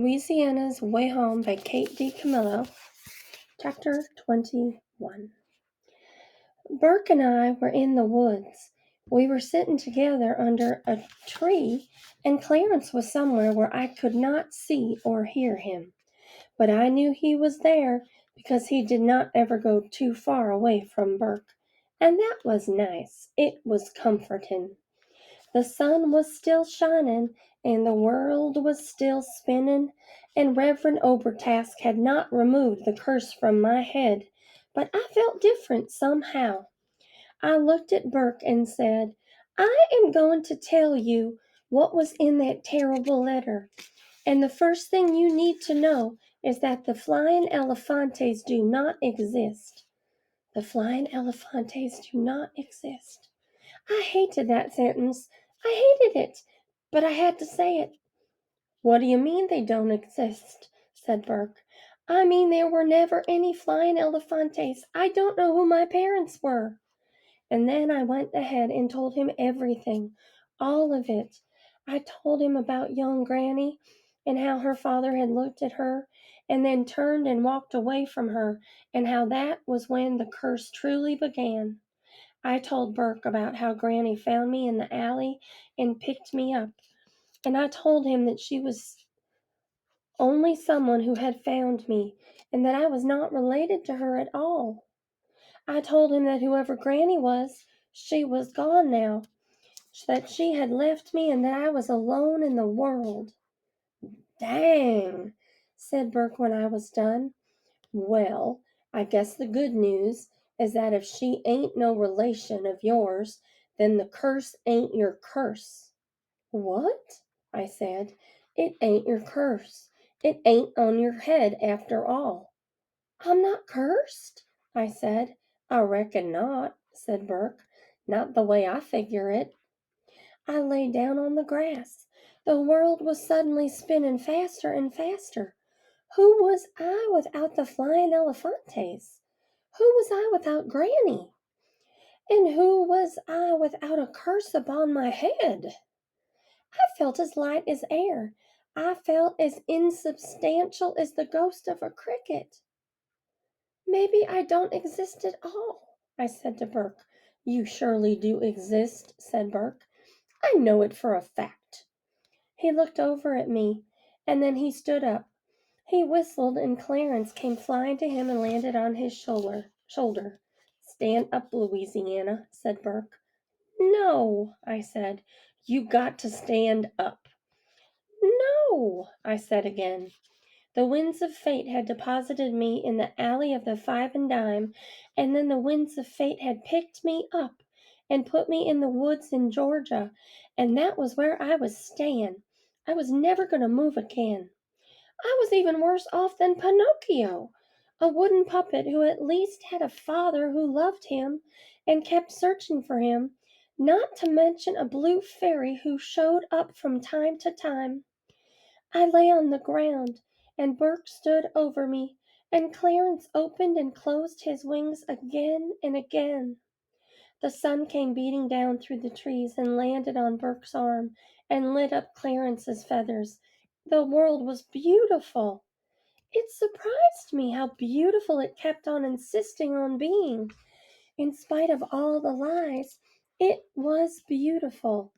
Louisiana's Way Home by Kate D. Camillo, Chapter 21. Burke and I were in the woods. We were sitting together under a tree, and Clarence was somewhere where I could not see or hear him. But I knew he was there because he did not ever go too far away from Burke, and that was nice. It was comforting. The sun was still shining, and the world was still spinning, and Reverend Obertask had not removed the curse from my head, but I felt different somehow. I looked at Burke and said, "I am going to tell you what was in that terrible letter, and the first thing you need to know is that the flying Elefantes do not exist." The flying Elefantes do not exist. I hated that sentence. I hated it, but I had to say it. "What do you mean they don't exist?" said Burke. "I mean there were never any flying Elefantes. I don't know who my parents were." And then I went ahead and told him everything, all of it. I told him about young Granny and how her father had looked at her and then turned and walked away from her, and how that was when the curse truly began. I told Burke about how Granny found me in the alley and picked me up, and I told him that she was only someone who had found me, and that I was not related to her at all. I told him that whoever Granny was, she was gone now, that she had left me, and that I was alone in the world. "Dang," said Burke when I was done. "Well, I guess the good news is that if she ain't no relation of yours, then the curse ain't your curse." "What?" I said. "It ain't your curse. It ain't on your head after all." "I'm not cursed?" I said. "I reckon not," said Burke. "Not the way I figure it." I lay down on the grass. The world was suddenly spinning faster and faster. Who was I without the flying Elefantes? Who was I without Granny? And who was I without a curse upon my head? I felt as light as air. I felt as insubstantial as the ghost of a cricket. "Maybe I don't exist at all," I said to Burke. "You surely do exist," said Burke. "I know it for a fact." He looked over at me, and then he stood up. He whistled, and Clarence came flying to him and landed on his shoulder. "Stand up, Louisiana," said Burke. "No," I said. "You got to stand up." "No," I said again. The winds of fate had deposited me in the alley of the Five and Dime, and then the winds of fate had picked me up and put me in the woods in Georgia, and that was where I was staying. I was never going to move again. I was even worse off than Pinocchio, a wooden puppet who at least had a father who loved him and kept searching for him, not to mention a blue fairy who showed up from time to time. I lay on the ground, and Burke stood over me, and Clarence opened and closed his wings again and again. The sun came beating down through the trees and landed on Burke's arm and lit up Clarence's feathers. The world was beautiful. It surprised me how beautiful it kept on insisting on being. In spite of all the lies, it was beautiful.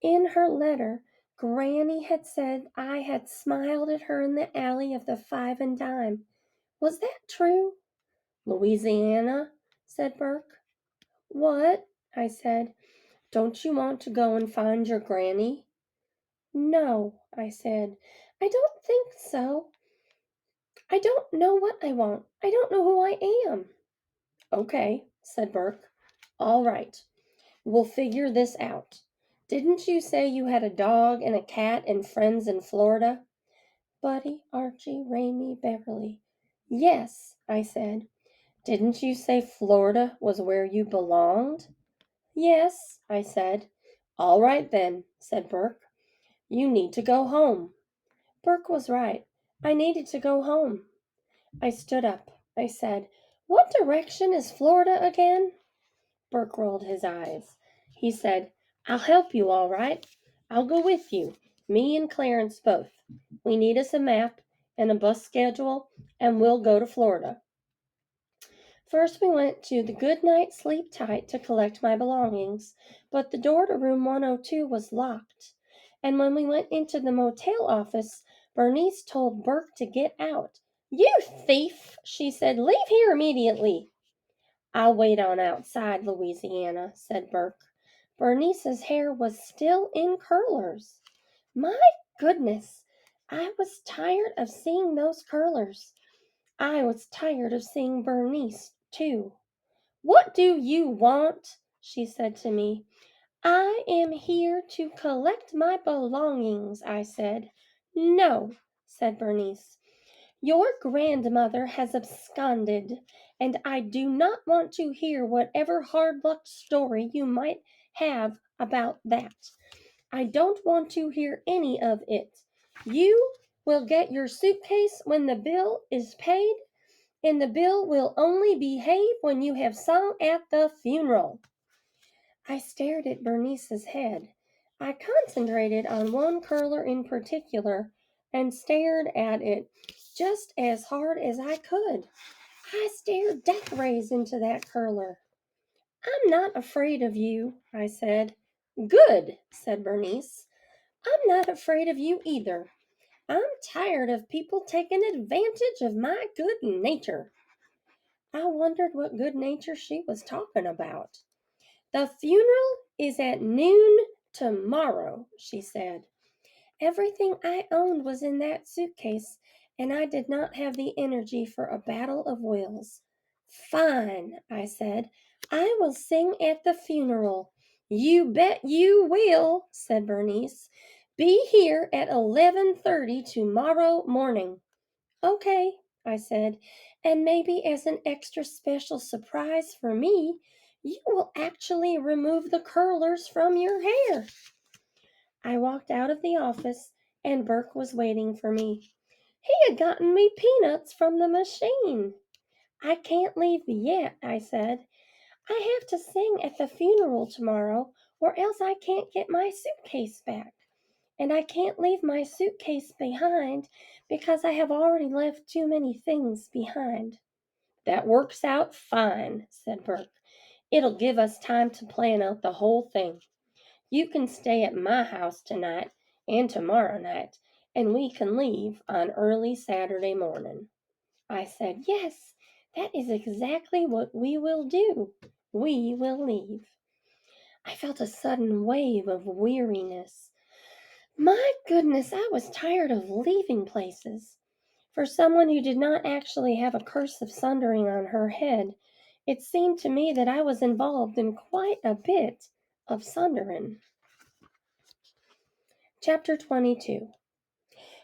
In her letter, Granny had said I had smiled at her in the alley of the Five and Dime. Was that true? "Louisiana," said Burke. "What?" I said. "Don't you want to go and find your Granny?" "No," I said. "I don't think so. I don't know what I want. I don't know who I am." "Okay," said Burke. "All right. We'll figure this out. Didn't you say you had a dog and a cat and friends in Florida?" "Buddy, Archie, Raimy, Beverly." "Yes," I said. "Didn't you say Florida was where you belonged?" "Yes," I said. "All right then," said Burke. "You need to go home." Burke was right. I needed to go home. I stood up. I said, "What direction is Florida again?" Burke rolled his eyes. He said, "I'll help you all right. I'll go with you. Me and Clarence both. We need us a map and a bus schedule, and we'll go to Florida. First, we went to the Goodnight Sleep Tight to collect my belongings, but the door to room 102 was locked. And when we went into the motel office, Bernice told Burke to get out. "You thief," she said. "Leave here immediately." "I'll wait on outside, Louisiana," said Burke. Bernice's hair was still in curlers. My goodness, I was tired of seeing those curlers. I was tired of seeing Bernice, too. "What do you want?" she said to me. "I am here to collect my belongings," I said. "No," said Bernice. "Your grandmother has absconded, and I do not want to hear whatever hard-luck story you might have about that. I don't want to hear any of it. You will get your suitcase when the bill is paid, and the bill will only behave when you have sung at the funeral." I stared at Bernice's head. I concentrated on one curler in particular and stared at it just as hard as I could. I stared death rays into that curler. "I'm not afraid of you," I said. "Good," said Bernice. "I'm not afraid of you either. I'm tired of people taking advantage of my good nature." I wondered what good nature she was talking about. "The funeral is at noon tomorrow," she said. Everything I owned was in that suitcase, and I did not have the energy for a battle of wills. "Fine," I said. "I will sing at the funeral." "You bet you will," said Bernice. "Be here at 11:30 tomorrow morning." "Okay," I said, "and maybe as an extra special surprise for me, you will actually remove the curlers from your hair." I walked out of the office, and Burke was waiting for me. He had gotten me peanuts from the machine. "I can't leave yet," I said. "I have to sing at the funeral tomorrow, or else I can't get my suitcase back. And I can't leave my suitcase behind because I have already left too many things behind." "That works out fine," said Burke. "It'll give us time to plan out the whole thing. You can stay at my house tonight and tomorrow night, and we can leave on early Saturday morning." I said, "Yes, that is exactly what we will do. We will leave." I felt a sudden wave of weariness. My goodness, I was tired of leaving places. For someone who did not actually have a curse of sundering on her head, it seemed to me that I was involved in quite a bit of sundering. Chapter 22.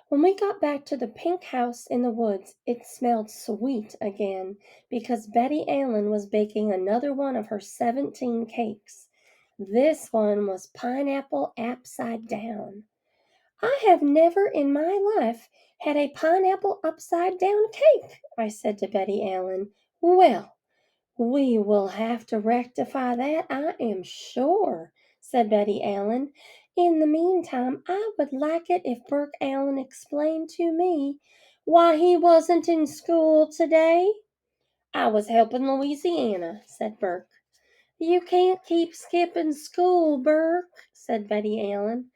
When we got back to the pink house in the woods, it smelled sweet again because Betty Allen was baking another one of her 17 cakes. This one was pineapple upside down. "I have never in my life had a pineapple upside down cake," I said to Betty Allen. "Well, we will have to rectify that, I am sure," said Betty Allen. "In the meantime, I would like it if Burke Allen explained to me why he wasn't in school today." "I was helping Louisiana," said Burke. "You can't keep skipping school, Burke," said Betty Allen.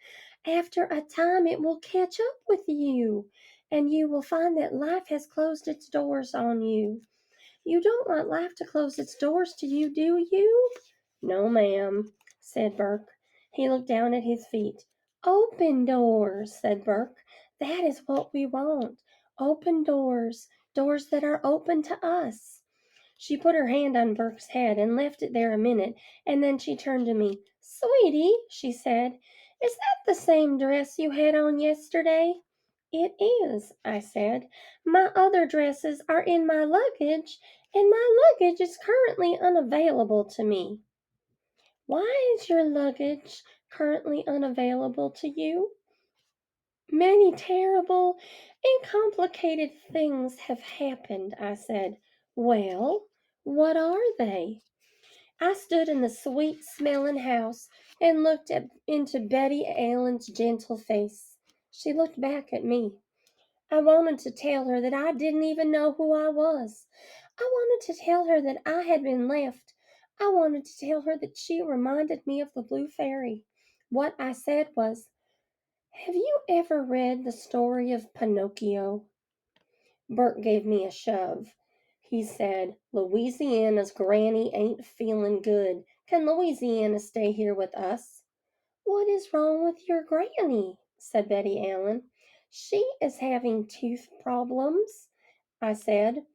"After a time it will catch up with you, and you will find that life has closed its doors on you. You don't want life to close its doors to you, do you?" "No, ma'am," said Burke. He looked down at his feet. "Open doors," said Burke. "That is what we want. Open doors, doors that are open to us." She put her hand on Burke's head and left it there a minute, and then she turned to me. "Sweetie," she said, "is that the same dress you had on yesterday?" "It is," I said. "My other dresses are in my luggage, and my luggage is currently unavailable to me." "Why is your luggage currently unavailable to you?" "Many terrible and complicated things have happened," I said. "Well, what are they?" I stood in the sweet-smelling house and looked into Betty Allen's gentle face. She looked back at me. I wanted to tell her that I didn't even know who I was. I wanted to tell her that I had been left. I wanted to tell her that she reminded me of the Blue Fairy. What I said was, "Have you ever read the story of Pinocchio?" Bert gave me a shove. He said, "Louisiana's granny ain't feeling good. Can Louisiana stay here with us?" "What is wrong with your granny?" said Betty Allen. "She is having tooth problems," I said,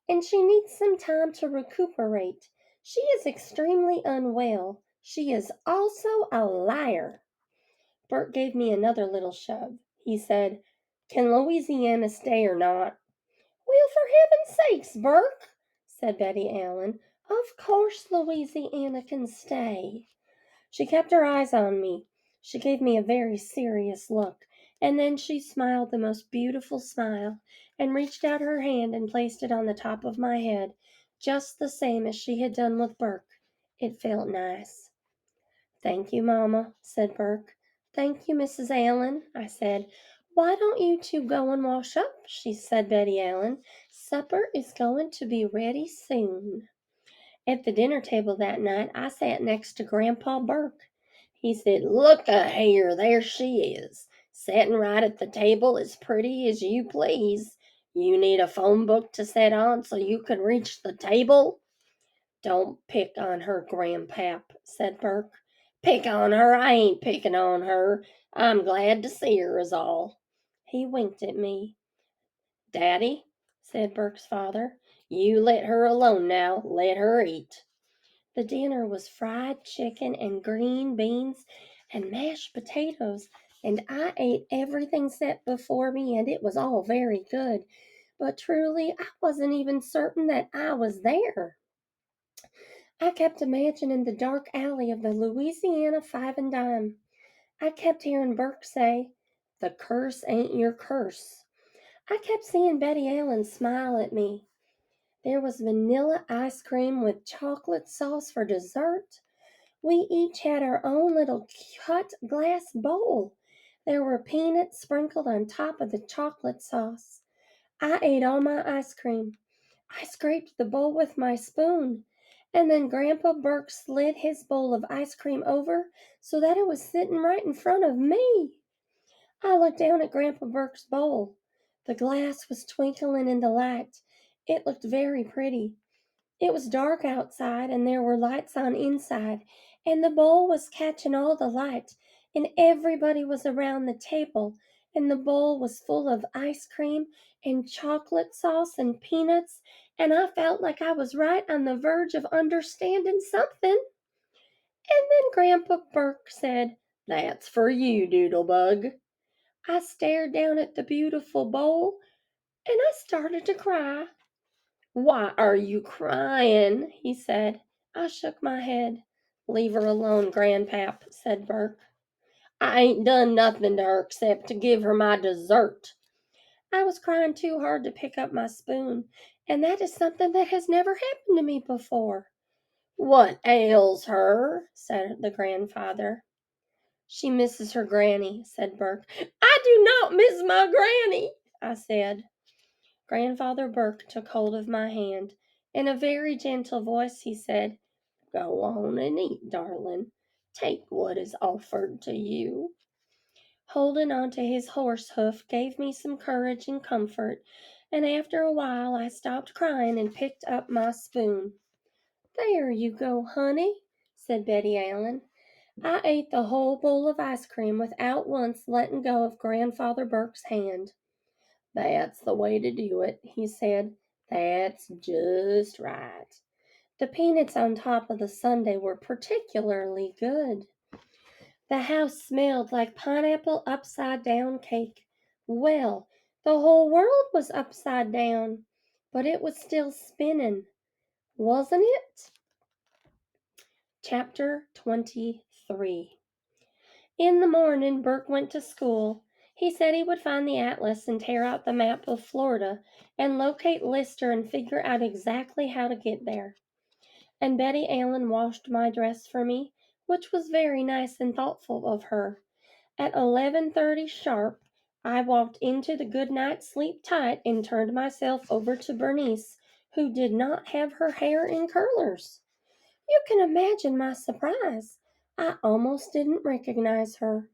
"and she needs some time to recuperate. She is extremely unwell. She is also a liar." Bert gave me another little shove. He said, "Can Louisiana stay or not?" "Well, for heaven's sakes, Bert," said Betty Allen, "of course Louisiana can stay." She kept her eyes on me. She gave me a very serious look, and then she smiled the most beautiful smile, and reached out her hand and placed it on the top of my head, just the same as she had done with Burke. It felt nice. "Thank you, Mamma," said Burke. "Thank you, Mrs. Allen," I said. "Why don't you two go and wash up?" said Betty Allen. "Supper is going to be ready soon." At the dinner table that night I sat next to Grandpa Burke. He said, "Look a here, there she is, settin' right at the table as pretty as you please. You need a phone book to set on so you can reach the table?" "Don't pick on her, Grandpap," said Burke. "Pick on her? I ain't pickin' on her. I'm glad to see her is all." He winked at me. "Daddy," said Burke's father, "you let her alone now. Let her eat." The dinner was fried chicken and green beans and mashed potatoes, and I ate everything set before me, and it was all very good. But truly, I wasn't even certain that I was there. I kept imagining the dark alley of the Louisiana Five and Dime. I kept hearing Burke say, "The curse ain't your curse." I kept seeing Betty Allen smile at me. There was vanilla ice cream with chocolate sauce for dessert. We each had our own little cut glass bowl. There were peanuts sprinkled on top of the chocolate sauce. I ate all my ice cream. I scraped the bowl with my spoon, and then Grandpa Burke slid his bowl of ice cream over so that it was sitting right in front of me. I looked down at Grandpa Burke's bowl. The glass was twinkling in the light. It looked very pretty. It was dark outside and there were lights on inside, and the bowl was catching all the light, and everybody was around the table, and the bowl was full of ice cream and chocolate sauce and peanuts, and I felt like I was right on the verge of understanding something. And then Grandpa Burke said, "That's for you, Doodlebug." I stared down at the beautiful bowl, and I started to cry. "Why are you crying?" he said. I shook my head. "Leave her alone, Grandpap," said Burke. "I ain't done nothing to her except to give her my dessert." I was crying too hard to pick up my spoon, and that is something that has never happened to me before. "What ails her?" said the grandfather. "She misses her granny," said Burke. "I do not miss my granny," I said. Grandfather Burke took hold of my hand. In a very gentle voice he said, "Go on and eat, darling. Take what is offered to you." Holding on to his horse hoof gave me some courage and comfort, and after a while I stopped crying and picked up my spoon. "There you go, honey," said Betty Allen. I ate the whole bowl of ice cream without once letting go of Grandfather Burke's hand. "That's the way to do it," he said. "That's just right." The peanuts on top of the sundae were particularly good. The house smelled like pineapple upside down cake. Well, the whole world was upside down, but it was still spinning, wasn't it? Chapter 23. In the morning, Burke went to school. He said he would find the atlas and tear out the map of Florida and locate Lister and figure out exactly how to get there. And Betty Allen washed my dress for me, which was very nice and thoughtful of her. At 11:30 sharp, I walked into the good night sleep tight and turned myself over to Bernice, who did not have her hair in curlers. You can imagine my surprise. I almost didn't recognize her.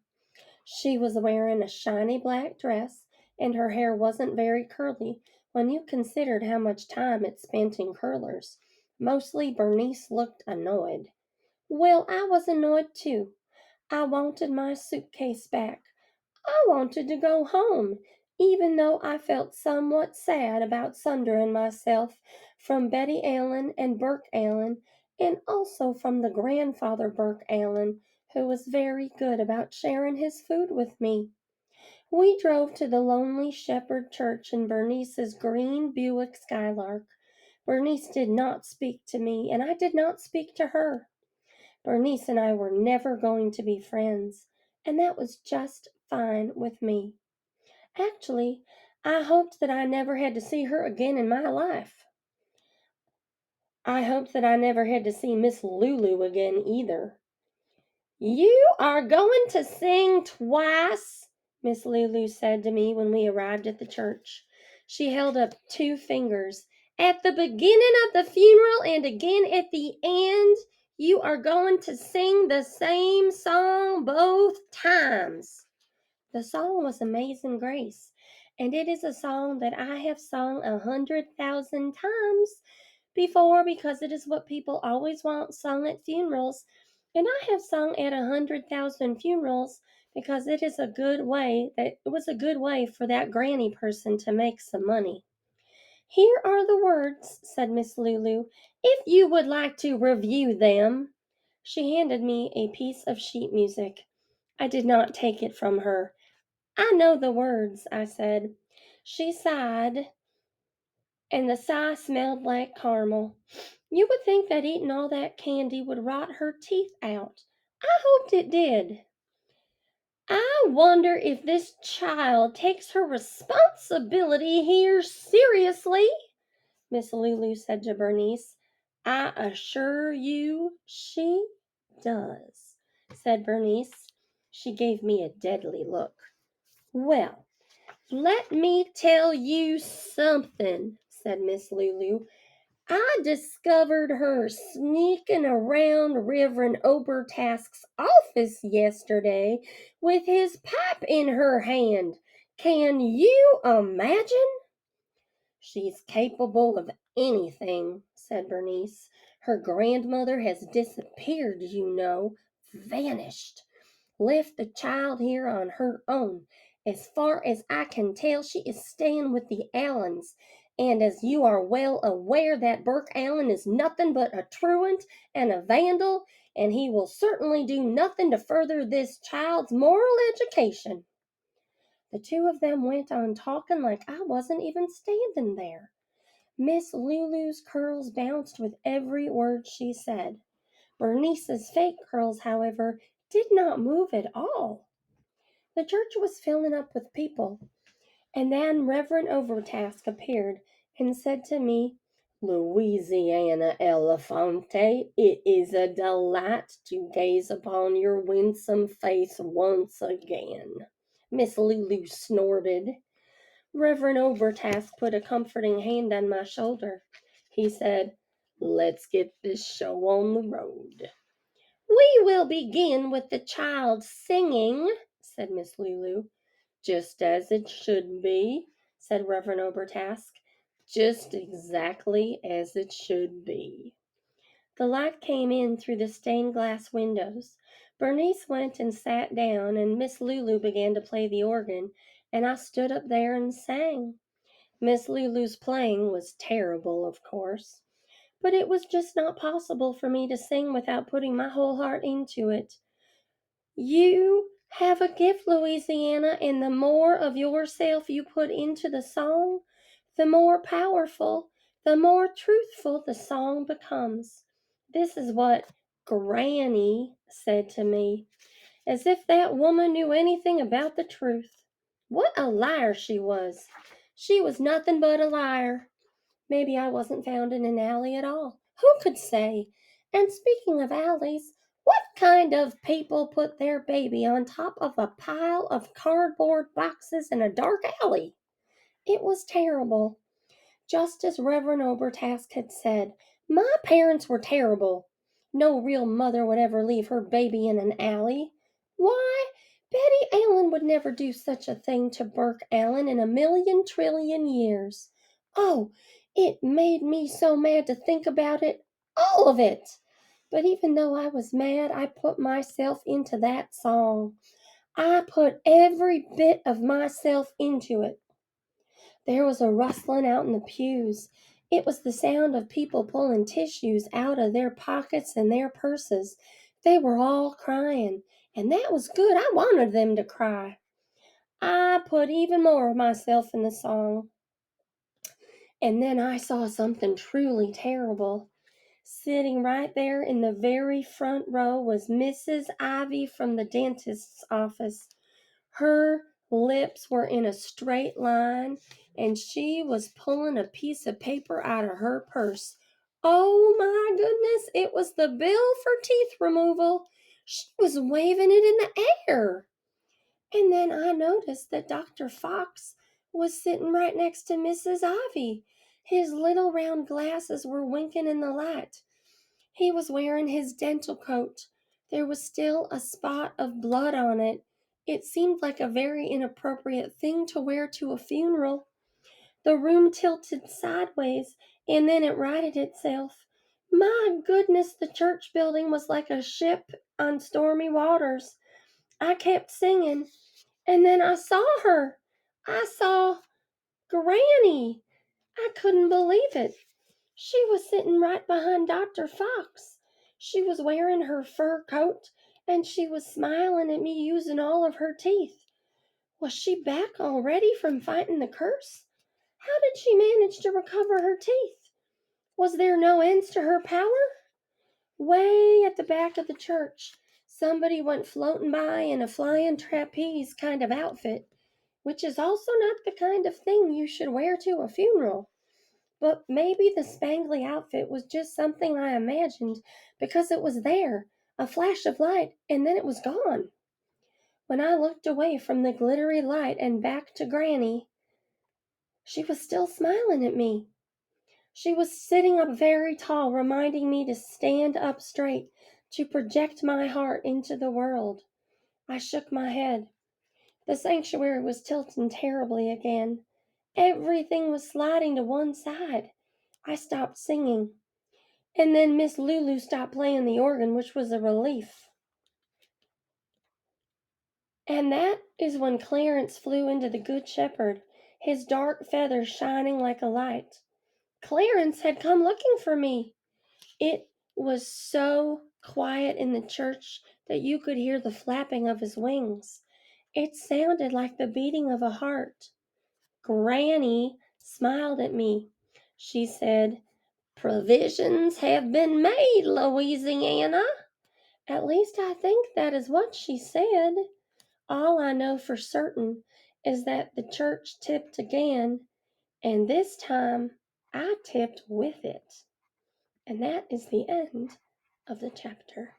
She was wearing a shiny black dress, and her hair wasn't very curly when you considered how much time it spent in curlers. Mostly Bernice looked annoyed. Well, I was annoyed too. I wanted my suitcase back. I wanted to go home, even though I felt somewhat sad about sundering myself from Betty Allen and Burke Allen, and also from the grandfather Burke Allen, who was very good about sharing his food with me. We drove to the lonely shepherd church in Bernice's green Buick Skylark. Bernice did not speak to me, and I did not speak to her. Bernice and I were never going to be friends, and that was just fine with me. Actually, I hoped that I never had to see her again in my life. I hoped that I never had to see Miss Lulu again either. You are going to sing twice, Miss Lulu said to me when we arrived at the church. She held up two fingers. At the beginning of the funeral and again at the end, you are going to sing the same song both times. The song was Amazing Grace, and it is a song that I have sung 100,000 times before because it is what people always want sung at funerals, and I have sung at 100,000 funerals because it was a good way for that granny person to make some money. Here are the words, said Miss Lulu, if you would like to review them. She handed me a piece of sheet music. I did not take it from her. I know the words, I said. She sighed, and the sigh smelled like caramel. You would think that eating all that candy would rot her teeth out. I hoped it did. I wonder if this child takes her responsibility here seriously, Miss Lulu said to Bernice. I assure you she does, said Bernice. She gave me a deadly look. Well, let me tell you something, said Miss Lulu. I discovered her sneaking around Reverend Obertask's office yesterday with his pipe in her hand. Can you imagine? She's capable of anything, said Bernice. Her grandmother has disappeared, you know, vanished. Left the child here on her own. As far as I can tell, she is staying with the Allens. And as you are well aware, that Burke Allen is nothing but a truant and a vandal, and he will certainly do nothing to further this child's moral education. The two of them went on talking like I wasn't even standing there. Miss Lulu's curls bounced with every word she said. Bernice's fake curls, however, did not move at all. The church was filling up with people, and then Reverend Overtask appeared and said to me, Louisiana Elefante, it is a delight to gaze upon your winsome face once again. Miss Lulu snorted. Reverend Overtask put a comforting hand on my shoulder. He said, Let's get this show on the road. We will begin with the child singing, said Miss Lulu. Just as it should be, said Reverend Obertask. Just exactly as it should be. The light came in through the stained glass windows. Bernice went and sat down, and Miss Lulu began to play the organ, and I stood up there and sang. Miss Lulu's playing was terrible, of course, but it was just not possible for me to sing without putting my whole heart into it. You have a gift, Louisiana, and the more of yourself you put into the song, the more powerful, the more truthful the song becomes. This is what Granny said to me, as if that woman knew anything about the truth. What a liar she was! She was nothing but a liar. Maybe I wasn't found in an alley at all. Who could say? And speaking of alleys, what kind of people put their baby on top of a pile of cardboard boxes in a dark alley? It was terrible. Just as Reverend Obertask had said, my parents were terrible. No real mother would ever leave her baby in an alley. Why, Betty Allen would never do such a thing to Burke Allen in a million trillion years. Oh, it made me so mad to think about it, all of it. But even though I was mad, I put myself into that song. I put every bit of myself into it. There was a rustling out in the pews. It was the sound of people pulling tissues out of their pockets and their purses. They were all crying, and that was good. I wanted them to cry. I put even more of myself in the song. And then I saw something truly terrible. Sitting right there in the very front row was Mrs. Ivy from the dentist's office. Her lips were in a straight line, and she was pulling a piece of paper out of her purse. Oh my goodness, it was the bill for teeth removal. She was waving it in the air. And then I noticed that Dr. Fox was sitting right next to Mrs. Ivy. His little round glasses were winking in the light. He was wearing his dental coat. There was still a spot of blood on it. It seemed like a very inappropriate thing to wear to a funeral. The room tilted sideways, and then it righted itself. My goodness, the church building was like a ship on stormy waters. I kept singing, and then I saw her. I saw Granny. I couldn't believe it. She was sitting right behind Dr. Fox. She was wearing her fur coat, and she was smiling at me using all of her teeth. Was she back already from fighting the curse? How did she manage to recover her teeth? Was there no ends to her power? Way at the back of the church, somebody went floating by in a flying trapeze kind of outfit, which is also not the kind of thing you should wear to a funeral. But maybe the spangly outfit was just something I imagined because it was there, a flash of light, and then it was gone. When I looked away from the glittery light and back to Granny, she was still smiling at me. She was sitting up very tall, reminding me to stand up straight, to project my heart into the world. I shook my head. The sanctuary was tilting terribly again. Everything was sliding to one side. I stopped singing. And then Miss Lulu stopped playing the organ, which was a relief. And that is when Clarence flew into the Good Shepherd, his dark feathers shining like a light. Clarence had come looking for me. It was so quiet in the church that you could hear the flapping of his wings. It sounded like the beating of a heart. Granny smiled at me. She said, "Provisions have been made, Louisiana." At least I think that is what she said. All I know for certain is that the church tipped again, and this time I tipped with it. And that is the end of the chapter.